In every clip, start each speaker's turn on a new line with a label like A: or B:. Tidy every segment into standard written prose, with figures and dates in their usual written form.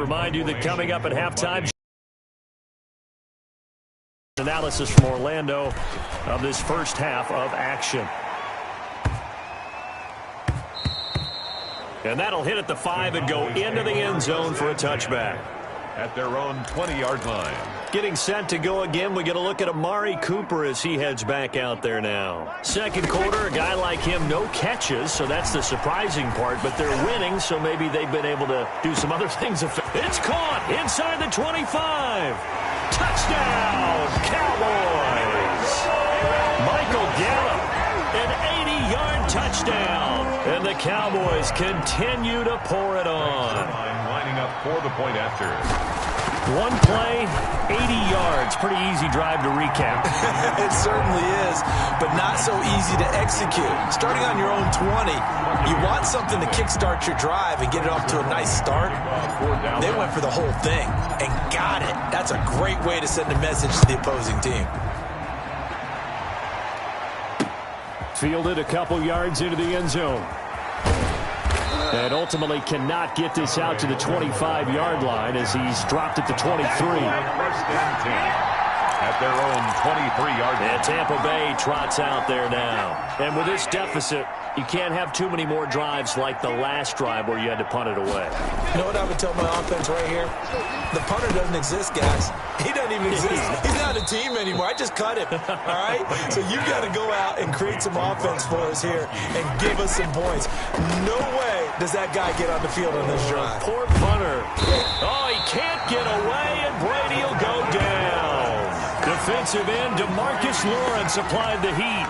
A: Remind you that coming up at halftime, analysis from Orlando of this first half of action. And that'll hit at the 5 and go into the end zone for a touchback.
B: At their own 20-yard line.
A: Getting set to go again. We get a look at Amari Cooper as he heads back out there now. Second quarter, a guy like him, no catches, so that's the surprising part. But they're winning, so maybe they've been able to do some other things. It's caught inside the 25. Touchdown, Cowboys. Michael Gallup, an 80-yard touchdown. And the Cowboys continue to pour it on.
B: Lining up for the point after.
A: One play, 80 yards. Pretty easy drive to recap.
C: It certainly is, but not so easy to execute. Starting on your own 20, you want something to kickstart your drive and get it off to a nice start. They went for the whole thing and got it. That's a great way to send a message to the opposing team.
A: Fielded a couple yards into the end zone. And ultimately cannot get this out to the 25-yard line as he's dropped at the 23.
B: First and 10 at their own 23-yard line.
A: And Tampa Bay trots out there now. And with this deficit, you can't have too many more drives like the last drive where you had to punt it away.
C: You know what I would tell my offense right here? The punter doesn't exist, guys. He doesn't even exist. He's not a team anymore. I just cut him, all right? So you've got to go out and create some offense for us here and give us some points. No way does that guy get on the field on this drive.
A: Poor punter. Oh, he can't get away, and Brady will go down. Defensive end DeMarcus Lawrence applied the heat.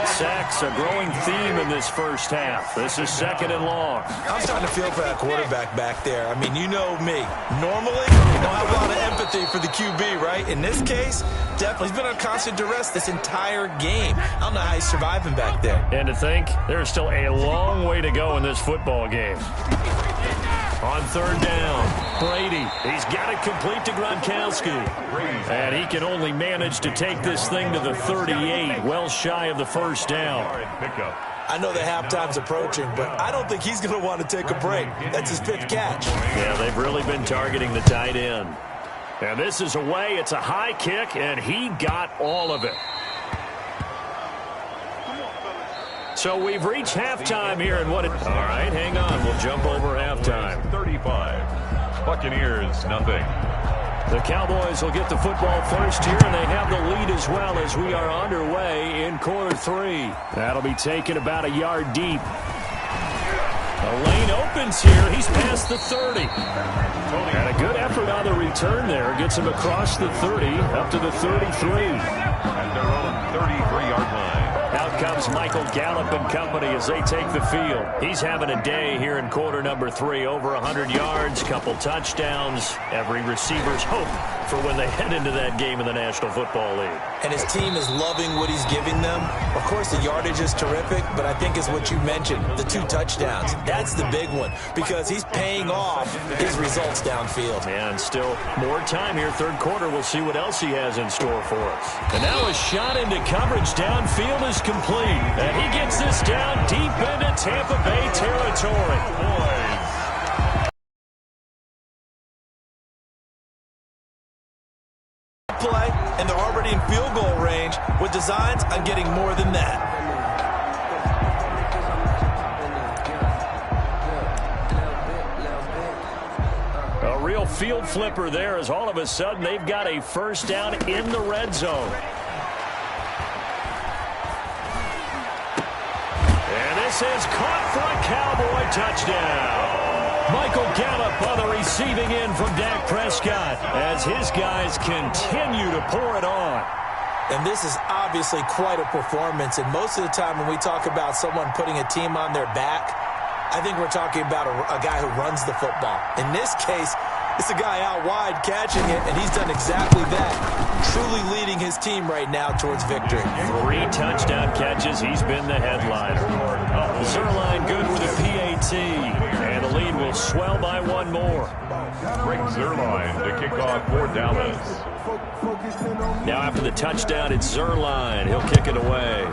A: Sacks a growing theme in this first half. This is second and long.
C: I'm starting to feel for that quarterback back there. I mean, you know me. Normally, I don't have a lot of empathy for the QB, right? In this case, definitely. He's been on constant duress this entire game. I don't know how he's surviving back there.
A: And to think, there's still a long way to go in this football game. On third down, Brady. He's got it complete to Gronkowski. And he can only manage to take this thing to the 38, well shy of the first down.
C: I know that halftime's approaching, but I don't think he's going to want to take a break. That's his fifth catch.
A: Yeah, they've really been targeting the tight end. And this is away. It's a high kick, and he got all of it. So we've reached halftime here, and what? All right, hang on. We'll jump over halftime.
B: 35. Buccaneers, nothing.
A: The Cowboys will get the football first here, and they have the lead as well as we are underway in quarter three. That'll be taken about a yard deep. The lane opens here. He's past the 30. And a good effort on the return there. Gets him across the 30, up to the 33.
B: At their own 33-yard line.
A: Out comes Michael Gallup and company as they take the field. He's having a day here in quarter number 3. Over 100 yards, couple touchdowns. Every receiver's hope for when they head into that game in the National Football League.
C: And his team is loving what he's giving them. Of course, the yardage is terrific, but I think is what you mentioned, the 2 touchdowns. That's the big one because he's paying off his results downfield.
A: And still more time here. Third quarter, we'll see what else he has in store for us. And now a shot into coverage downfield is complete. And he gets this down deep into Tampa Bay territory.
C: Play, and they're already in field goal range with designs on getting more than that.
A: A real field flipper there as all of a sudden they've got a first down in the red zone. And this is caught for a Cowboy touchdown. Michael Gallup on the receiving end from Dak Prescott as his guys continue to pour it on.
C: And this is obviously quite a performance. And most of the time when we talk about someone putting a team on their back, I think we're talking about a guy who runs the football. In this case, it's a guy out wide catching it, and he's done exactly that, truly leading his team right now towards victory.
A: 3 touchdown catches. He's been the headliner. Zerline good with a PAT, and the lead will swell by 1 more.
B: Rick Zerline to kick off for Dallas.
A: Now after the touchdown, it's Zerline. He'll kick it away.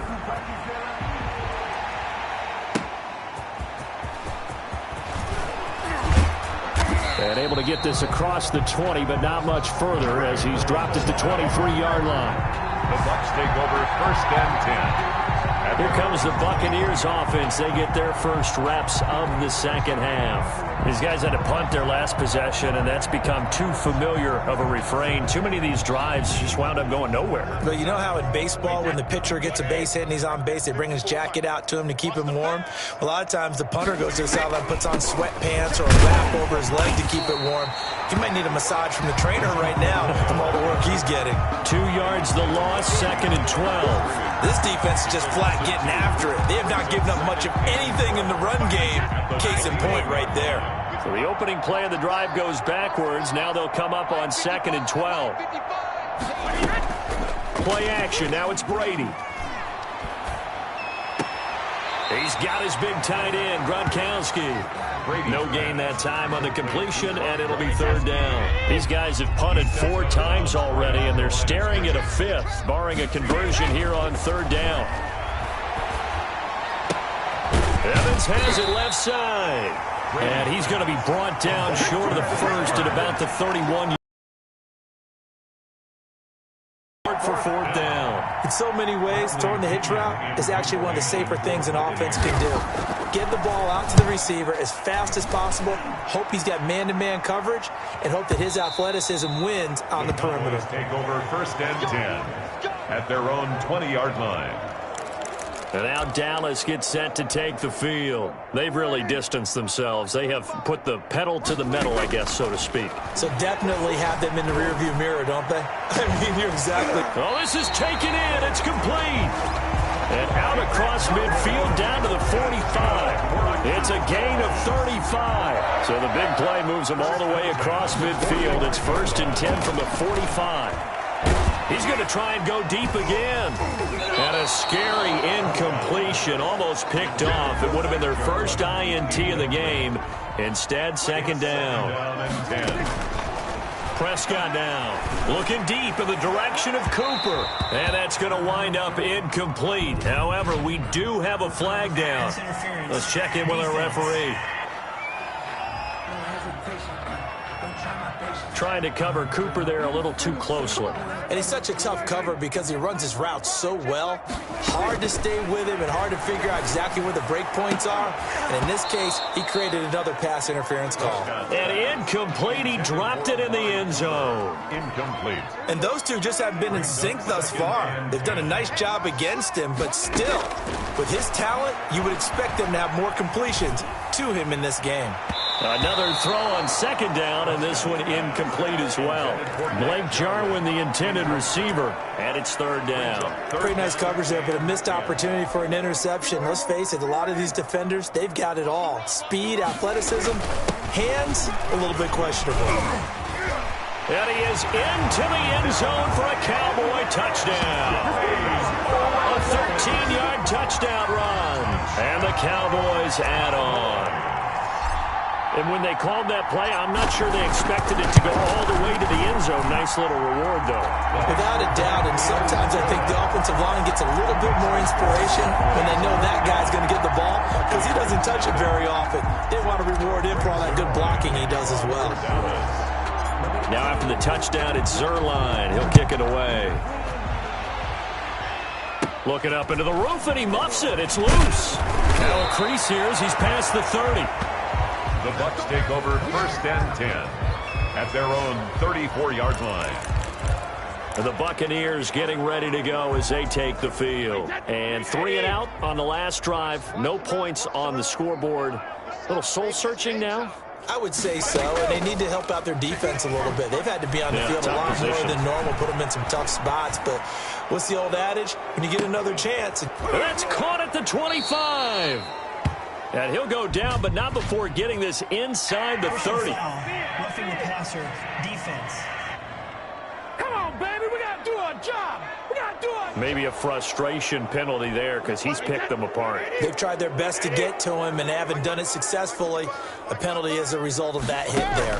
A: And able to get this across the 20, but not much further as he's dropped at the 23-yard line.
B: The Bucs take over 1st and 10.
A: Here comes the Buccaneers offense. They get their first reps of the second half. These guys had to punt their last possession, and that's become too familiar of a refrain. Too many of these drives just wound up going nowhere.
C: But you know how in baseball, when the pitcher gets a base hit and he's on base, they bring his jacket out to him to keep him warm? A lot of times the punter goes to the sideline, puts on sweatpants or a wrap over his leg to keep it warm. He might need a massage from the trainer right now from all the work he's getting.
A: 2 yards the loss, 2nd and 12.
C: This defense is just flat getting after it. They have not given up much of anything in the run game. Case in point right there.
A: So the opening play of the drive goes backwards. Now they'll come up on 2nd and 12. Play action. Now it's Brady. He's got his big tight end, Gronkowski. No gain that time on the completion, and it'll be 3rd down. These guys have punted 4 times already, and they're staring at a 5th, barring a conversion here on 3rd down. Evans has it left side. And he's going to be brought down short of the first at about the 31 for 4th down.
C: In so many ways, throwing the hitch route is actually one of the safer things an offense can do. Get the ball out to the receiver as fast as possible, hope he's got man-to-man coverage, and hope that his athleticism wins on the perimeter.
B: Take over 1st and 10 at their own 20-yard line.
A: And now Dallas gets set to take the field. They've really distanced themselves. They have put the pedal to the metal, I guess, so to speak.
C: So definitely have them in the rearview mirror, don't they? I mean, you're exactly.
A: Oh, this is taken in. It's complete. And out across midfield down to the 45. It's a gain of 35. So the big play moves them all the way across midfield. It's 1st and 10 from the 45. He's going to try and go deep again. And a scary incompletion, almost picked off. It would have been their first INT of the game. Instead, 2nd down. Prescott now, looking deep in the direction of Cooper. And that's going to wind up incomplete. However, we do have a flag down. Let's check in with our referee. Trying to cover Cooper there a little too closely.
C: And he's such a tough cover because he runs his route so well. Hard to stay with him and hard to figure out exactly where the break points are. And in this case, he created another pass interference call.
A: And incomplete. He dropped it in the end zone.
B: Incomplete.
C: And those two just haven't been in sync thus far. They've done a nice job against him, but still, with his talent, you would expect them to have more completions to him in this game.
A: Another throw on 2nd down, and this one incomplete as well. Blake Jarwin, the intended receiver, and it's 3rd down.
C: Pretty nice coverage there, but a missed opportunity for an interception. Let's face it, a lot of these defenders, they've got it all. Speed, athleticism, hands, a little bit questionable.
A: And he is into the end zone for a Cowboy touchdown. A 13-yard touchdown run, and the Cowboys add on. And when they called that play, I'm not sure they expected it to go all the way to the end zone. Nice little reward, though.
C: Without a doubt, and sometimes I think the offensive line gets a little bit more inspiration when they know that guy's going to get the ball because he doesn't touch it very often. They want to reward him for all that good blocking he does as well.
A: Now after the touchdown, it's Zerline. He'll kick it away. Looking up into the roof, and he muffs it. It's loose. Now a crease here as he's past the 30.
B: The Bucs take over 1st and 10 at their own 34-yard line.
A: The Buccaneers getting ready to go as they take the field. And 3 and out on the last drive. No points on the scoreboard. A little soul-searching now?
C: I would say so, and they need to help out their defense a little bit. They've had to be on the field a lot more than normal, put them in some tough spots. But what's the old adage? When you get another chance.
A: That's caught at the 25. And he'll go down, but not before getting this inside the 30.
D: Roughing the passer defense.
E: Come on, baby, we got to do our job. We got to do it.
A: Maybe a frustration penalty there because he's picked them apart.
C: They've tried their best to get to him and haven't done it successfully. A penalty as a result of that hit there.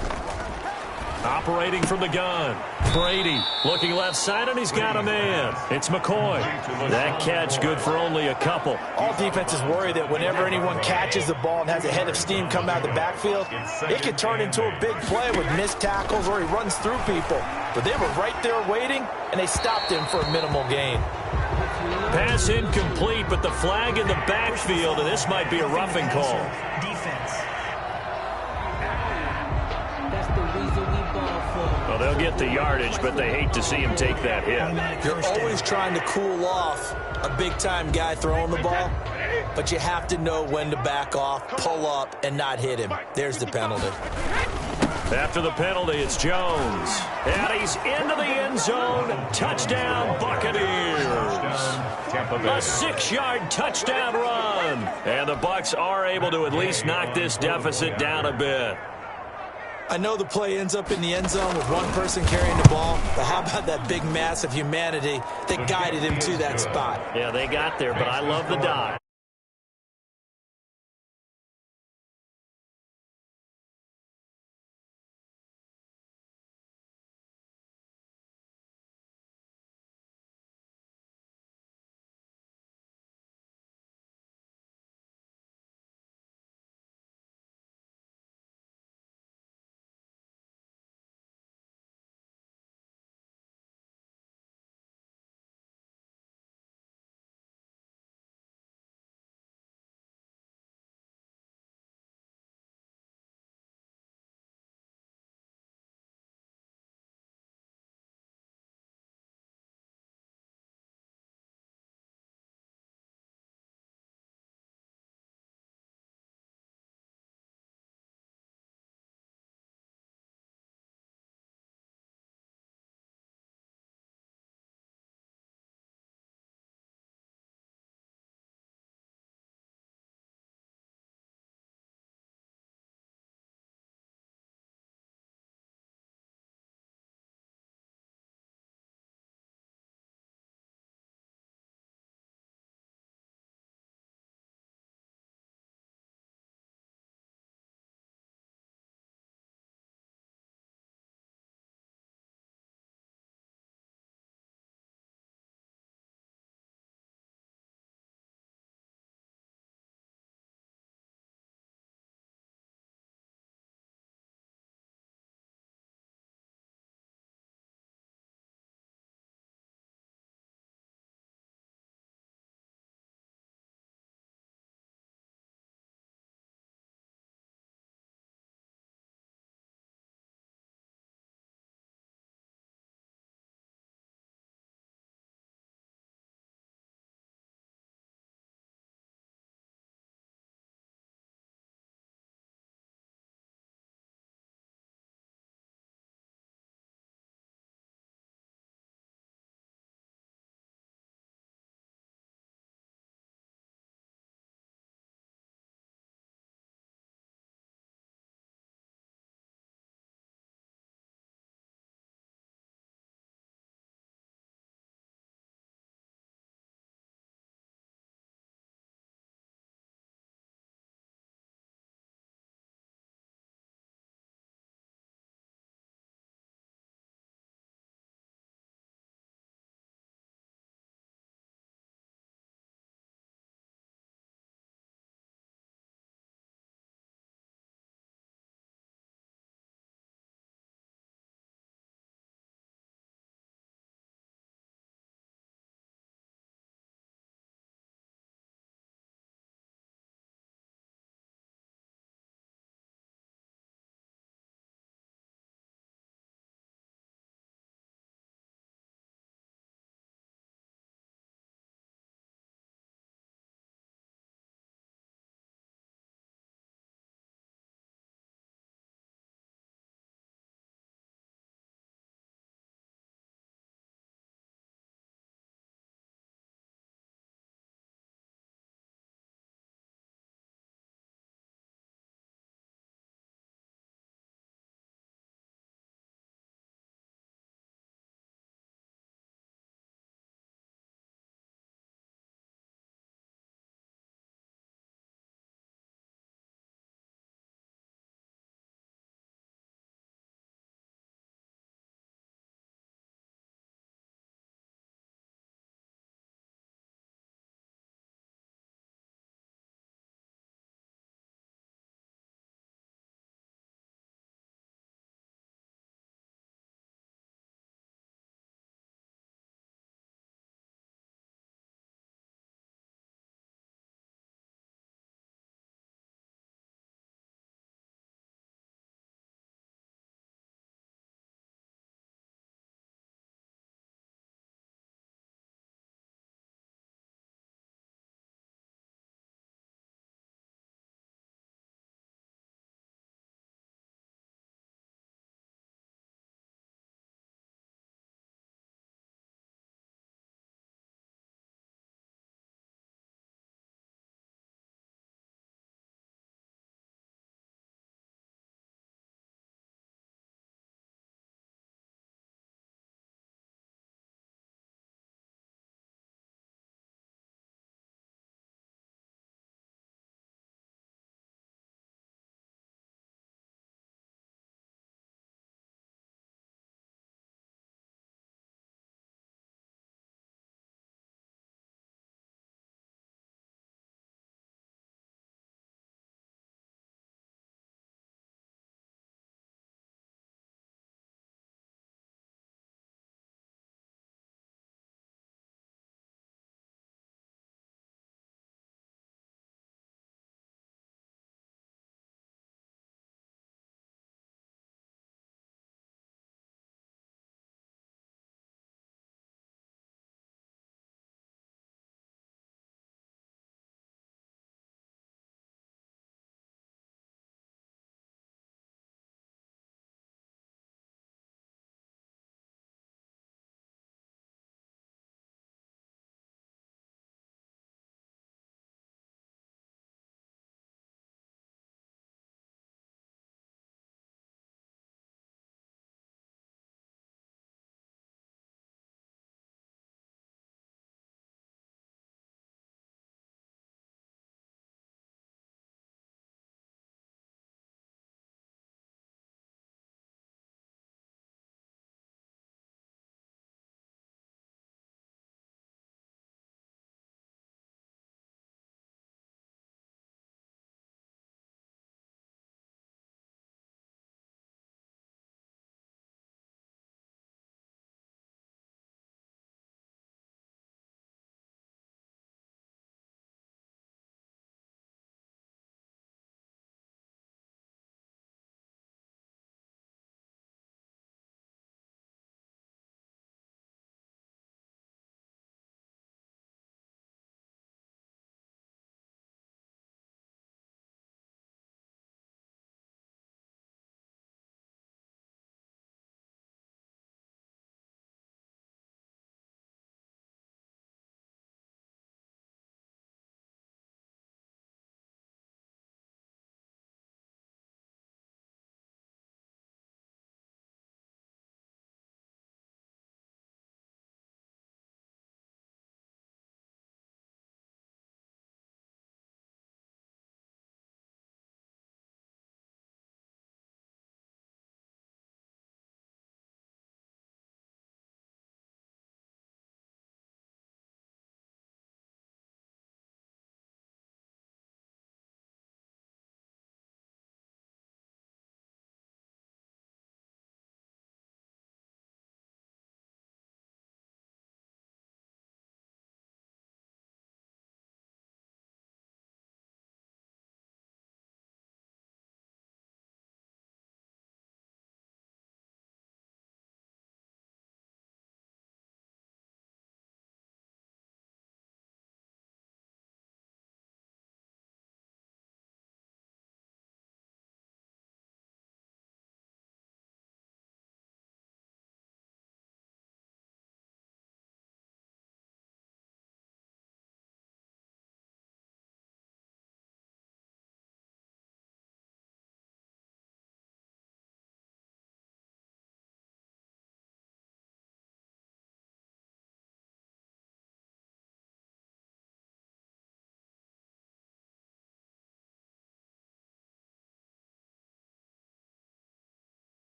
A: Operating from the gun. Brady looking left side, and he's got a man. It's McCoy. That catch good for only a couple.
C: All defenses worry that whenever anyone catches the ball and has a head of steam come out of the backfield, it can turn into a big play with missed tackles or he runs through people. But they were right there waiting, and they stopped him for a minimal gain.
A: Pass incomplete, but the flag in the backfield, and this might be a roughing call.
D: Defense.
A: Well, they'll get the yardage, but they hate to see him take that hit.
C: You're always trying to cool off a big-time guy throwing the ball, but you have to know when to back off, pull up, and not hit him. There's the penalty.
A: After the penalty, it's Jones. And he's into the end zone. Touchdown, Buccaneers. A 6-yard touchdown run. And the Bucs are able to at least knock this deficit down a bit.
C: I know the play ends up in the end zone with one person carrying the ball, but how about that big mass of humanity that guided him to that spot?
A: Yeah, they got there, but I love the dive.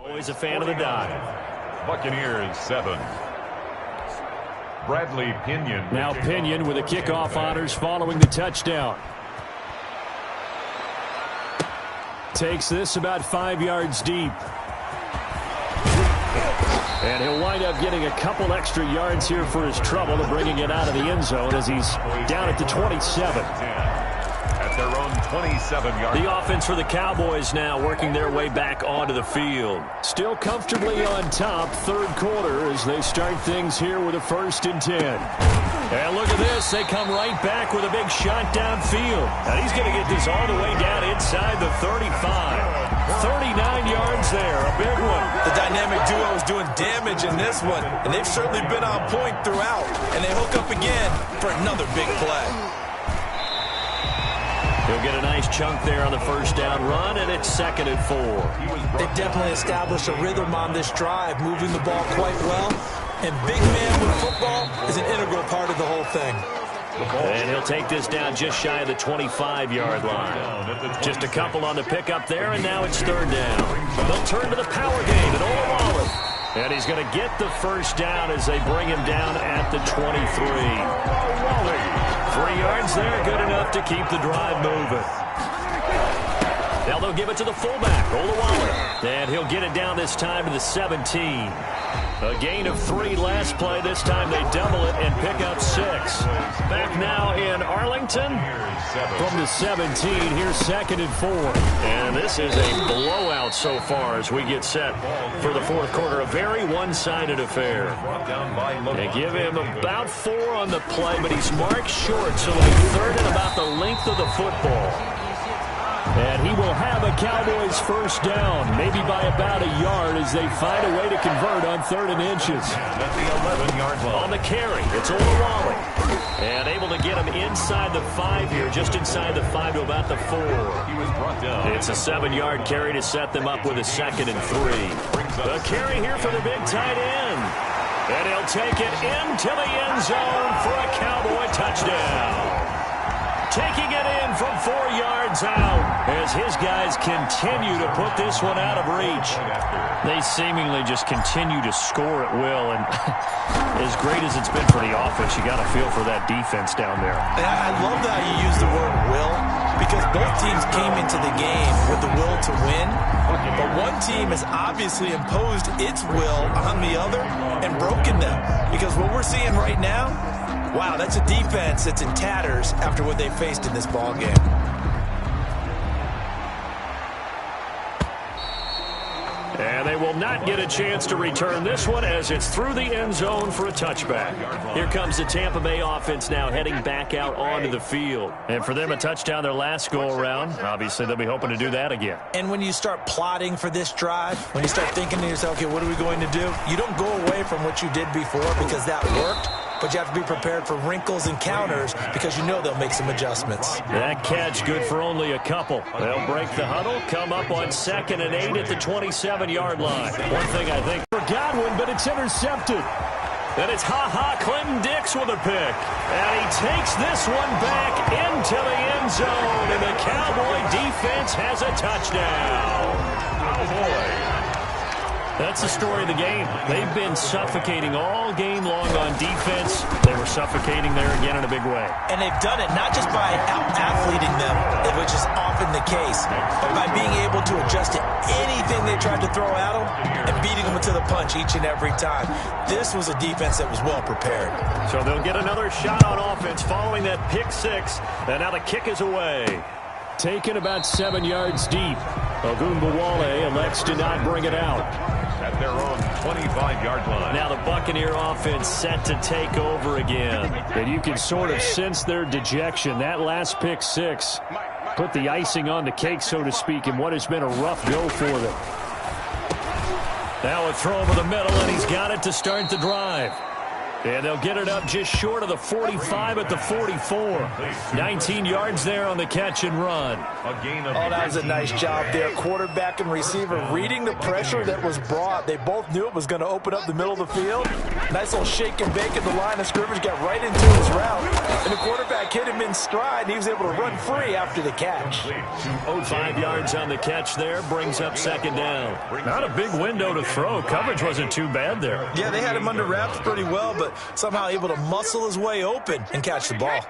A: Always a fan of the dive.
B: Buccaneers 7. Bradley Pinion.
A: Now Pinion with the kickoff honors following the touchdown. Takes this about 5 yards deep. And he'll wind up getting a couple extra yards here for his trouble and bringing it out of the end zone as he's down at the 27.
B: At their own 27-yard.
A: The offense for the Cowboys now working their way back onto the field. Still comfortably on top, third quarter as they start things here with a 1st and 10. And look at this. They come right back with a big shot downfield. And he's going to get this all the way down inside the 35. 39 yards there, a big one.
C: The dynamic duo is doing damage in this one, and they've certainly been on point throughout. And they hook up again for another big play.
A: He'll get a nice chunk there on the 1st down run, and it's 2nd and 4.
C: They've definitely established a rhythm on this drive, moving the ball quite well. And big man with football is an integral part of the whole thing.
A: And he'll take this down just shy of the 25-yard line. Just a couple on the pickup there, and now it's 3rd down. They'll turn to the power game at Olawale. And he's going to get the 1st down as they bring him down at the 23. 3 yards there, good enough to keep the drive moving. Now they'll give it to the fullback, Olawale. And he'll get it down this time to the 17. A gain of 3 last play. This time they double it and pick up 6. Back now in Arlington from the 17. Here's 2nd and 4. And this is a blowout so far as we get set for the 4th quarter. A very one-sided affair. They give him about 4 on the play, but he's marked short, so it'll be 3rd and about the length of the football. And he will have a Cowboys 1st down, maybe by about a yard as they find a way to convert on 3rd and inches.
B: At the 11-yard line.
A: On the carry, it's Olawale. And able to get him inside the 5 here, just inside the 5 to about the 4.
B: He was brought down.
A: It's a 7-yard carry to set them up with a 2nd and 3. The carry here for the big tight end. And he'll take it into the end zone for a Cowboy touchdown. Taking it in from 4 yards out as his guys continue to put this one out of reach. They seemingly just continue to score at will, and as great as it's been for the offense, you got to feel for that defense down there.
C: And I love that you use the word will, because both teams came into the game with the will to win, but one team has obviously imposed its will on the other and broken them, because what we're seeing right now, wow, that's a defense that's in tatters after what they faced in this ball game.
A: And they will not get a chance to return this one as it's through the end zone for a touchback. Here comes the Tampa Bay offense now heading back out onto the field. And for them, a touchdown their last go-around. Obviously, they'll be hoping to do that again.
C: And when you start plotting for this drive, when you start thinking to yourself, okay, what are we going to do? You don't go away from what you did before because that worked. But you have to be prepared for wrinkles and counters because you know they'll make some adjustments.
A: That catch good for only a couple. They'll break the huddle, come up on 2nd and 8 at the 27-yard line. One thing I think for Godwin, but it's intercepted. And it's Clinton Dix with a pick. And he takes this one back into the end zone. And the Cowboy defense has a touchdown. Cowboy. That's the story of the game. They've been suffocating all game long on defense. They were suffocating there again in a big way.
C: And they've done it not just by out-athleting them, which is often the case, but by being able to adjust to anything they tried to throw at them and beating them to the punch each and every time. This was a defense that was well prepared.
A: So they'll get another shot on offense following that pick 6. And now the kick is away. Taken about 7 yards deep. Ogunbowale elects to not bring it out.
B: At their own 25-yard line.
A: Now the Buccaneer offense set to take over again. And you can sort of sense their dejection. That last pick 6 put the icing on the cake, so to speak, in what has been a rough go for them. Now a throw over the middle, and he's got it to start the drive. And they'll get it up just short of the 45 at the 44. 19 yards there on the catch and run.
C: Oh, that was a nice job there. Quarterback and receiver reading the pressure that was brought. They both knew it was going to open up the middle of the field. Nice little shake and bake at the line of scrimmage, got right into his route. And the quarterback hit him in stride, and he was able to run free after the catch.
A: 5 yards on the catch there, brings up second down. Not a big window to throw. Coverage wasn't too bad there.
C: Yeah, they had him under wraps pretty well, but somehow able to muscle his way open and catch the ball.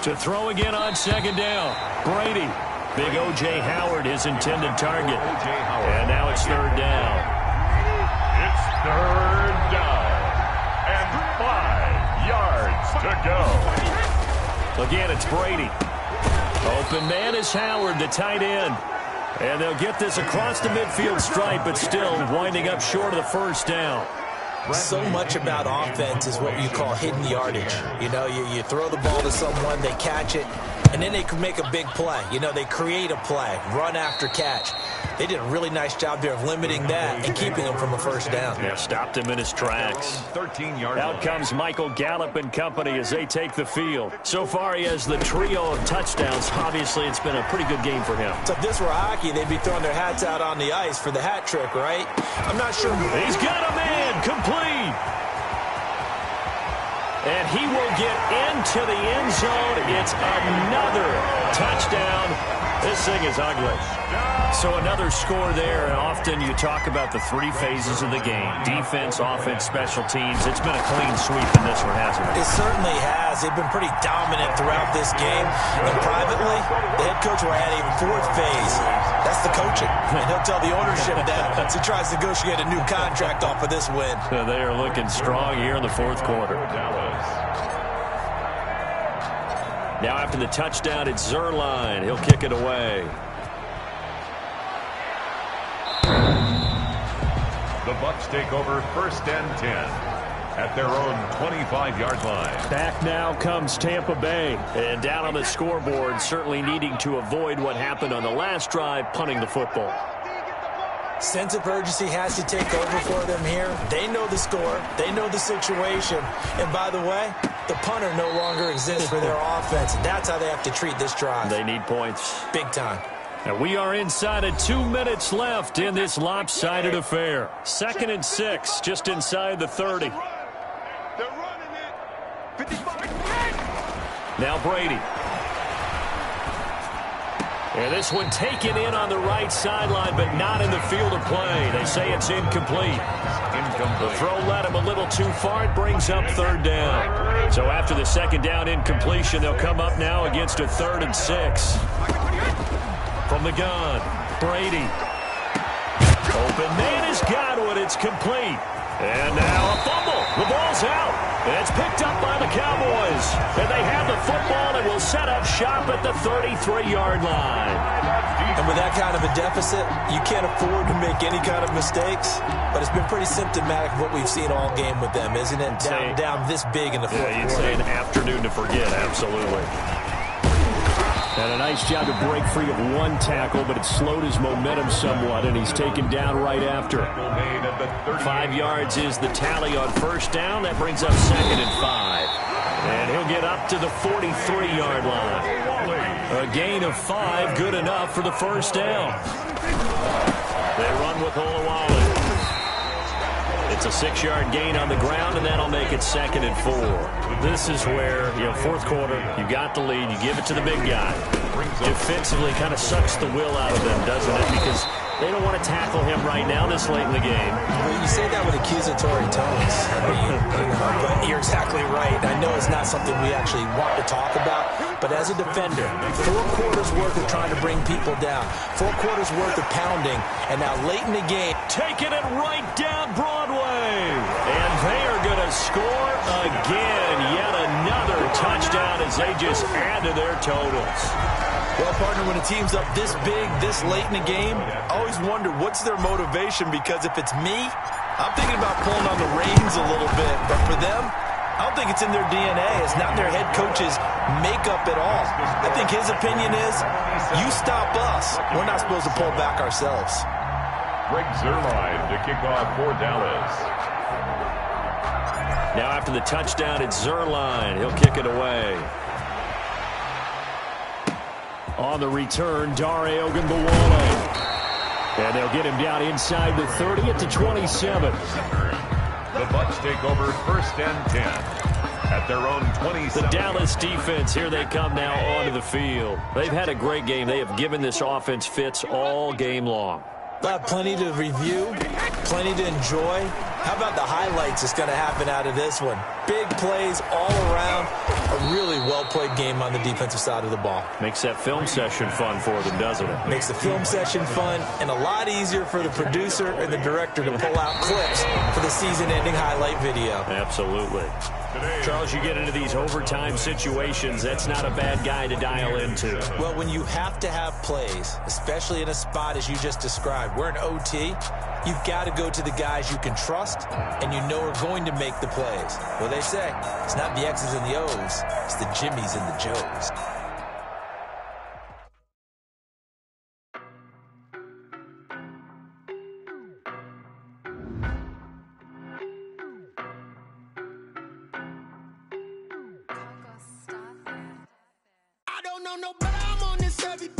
A: To throw again on second down. Brady. Big O.J. Howard, his intended target. And now it's third down.
B: It's third down. And 5 yards to go.
A: Again, it's Brady. Open man is Howard, the tight end. And they'll get this across the midfield stripe, but still winding up short of the first down.
C: So much about offense is what you call hidden yardage. You know, you throw the ball to someone, they catch it, and then they can make a big play. You know, they create a play, run after catch. They did a really nice job there of limiting that and keeping him from a first down.
A: Yeah, stopped him in his tracks.
B: 13-yard
A: Out comes Michael Gallup and company as they take the field. So far, he has the trio of touchdowns. Obviously, it's been a pretty good game for him.
C: So if this were hockey, they'd be throwing their hats out on the ice for the hat trick, right? I'm not sure.
A: He's got a man complete. And he will get into the end zone. It's another touchdown. This thing is ugly. So another score there, and often you talk about the three phases of the game. Defense, offense, special teams. It's been a clean sweep in this one, hasn't it?
C: It certainly has. They've been pretty dominant throughout this game. And privately, the head coach will add a fourth phase. That's the coaching. And he'll tell the ownership that as he tries to negotiate a new contract off of this win.
A: So they are looking strong here in the fourth quarter. Now after the touchdown, it's Zerline. He'll kick it away.
B: The Bucs take over first and 10 at their own 25-yard line.
A: Back now comes Tampa Bay. And down on the scoreboard, certainly needing to avoid what happened on the last drive, punting the football.
C: Sense of urgency has to take over for them here. They know the score. They know the situation. And by the way, the punter no longer exists for their offense. That's how they have to treat this drive.
A: They need points.
C: Big time.
A: And we are inside of 2 minutes left in this lopsided affair. 2nd and 6, just inside the 30.
E: They're running it. 55.
A: Now Brady. And this one taken in on the right sideline, but not in the field of play. They say it's incomplete. The throw led him a little too far. It brings up third down. So after the second down incompletion, they'll come up now against a 3rd and 6. From the gun, Brady. Open man has got it. It's complete. And now a fumble. The ball's out. And it's picked up by the Cowboys. And they have the football and will set up shop at the 33-yard line.
C: And with that kind of a deficit, you can't afford to make any kind of mistakes. But it's been pretty symptomatic of what we've seen all game with them, isn't it? Down this big in the fourth quarter.
A: You'd say an afternoon to forget, absolutely. And a nice job to break free of one tackle, but it slowed his momentum somewhat, and he's taken down right after. 5 yards is the tally on first down. That brings up 2nd and 5. And he'll get up to the 43-yard line. A gain of 5, good enough for the first down. They run with Olawale. It's a 6-yard gain on the ground, and that'll make it 2nd and 4. This is where, fourth quarter, you got the lead, you give it to the big guy. Defensively kind of sucks the will out of them, doesn't it? Because they don't want to tackle him right now this late in the game.
C: Well, you say that with accusatory tones. But you're exactly right. I know it's not something we actually want to talk about, but as a defender, 4 quarters worth of trying to bring people down, 4 quarters worth of pounding, and now late in the game,
A: taking it right down Broadway. And they are going to score again. Yet another touchdown as they just add to their totals.
C: Well, partner, when a team's up this big, this late in the game, I always wonder what's their motivation, because if it's me, I'm thinking about pulling on the reins a little bit. But for them, I don't think it's in their DNA. It's not in their head coach's makeup at all. I think his opinion is, you stop us, we're not supposed to pull back ourselves.
B: Greg Zuerlein to kick off for Dallas.
A: Now after the touchdown, it's Zuerlein. He'll kick it away. On the return, Dare Ogunbowale. And they'll get him down inside the 30 at the 27.
B: The Bucs take over 1st and 10 at their own 27.
A: The Dallas defense, here they come now onto the field. They've had a great game. They have given this offense fits all game long.
C: They'll have plenty to review, plenty to enjoy. How about the highlights that's going to happen out of this one? Big plays all around. A really well-played game on the defensive side of the ball.
A: Makes that film session fun for them, doesn't it?
C: Makes the film session fun and a lot easier for the producer and the director to pull out clips for the season-ending highlight video.
A: Absolutely. Charles, you get into these overtime situations, that's not a bad guy to dial into.
C: Well, when you have to have plays, especially in a spot as you just described, we're in OT, you've got to go to the guys you can trust and you know are going to make the plays. Well, they say it's not the X's and the O's, it's the Jimmies and the Joes.
F: I don't know no better, I'm on this every day.